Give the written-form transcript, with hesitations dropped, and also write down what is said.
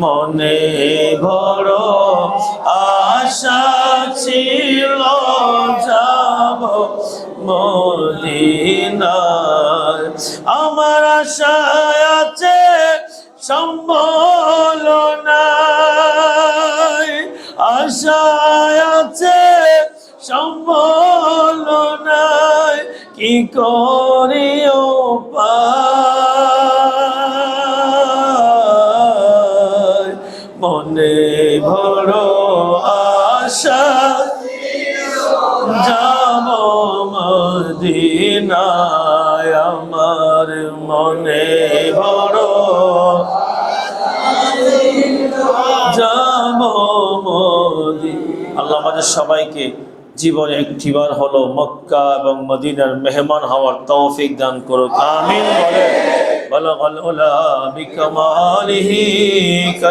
মনে বড় আশা ছিল যাব মদিনায়, আমার আশা আছে সম্বল নাই, আশা আছে সম্বল নাই, কি করিও পাই, মনে বড় আশা যাব মদিনায়, আমার মনে বড় যাব মদিনায়। আল্লাহ আমাদের সবাইকে জীবনে একটিবার হলো মক্কা এবং মদিনার মেহমান হওয়ার তৌফিক দান করুক, আমিন বলে। বালাগাল উলা বিকামালিহি।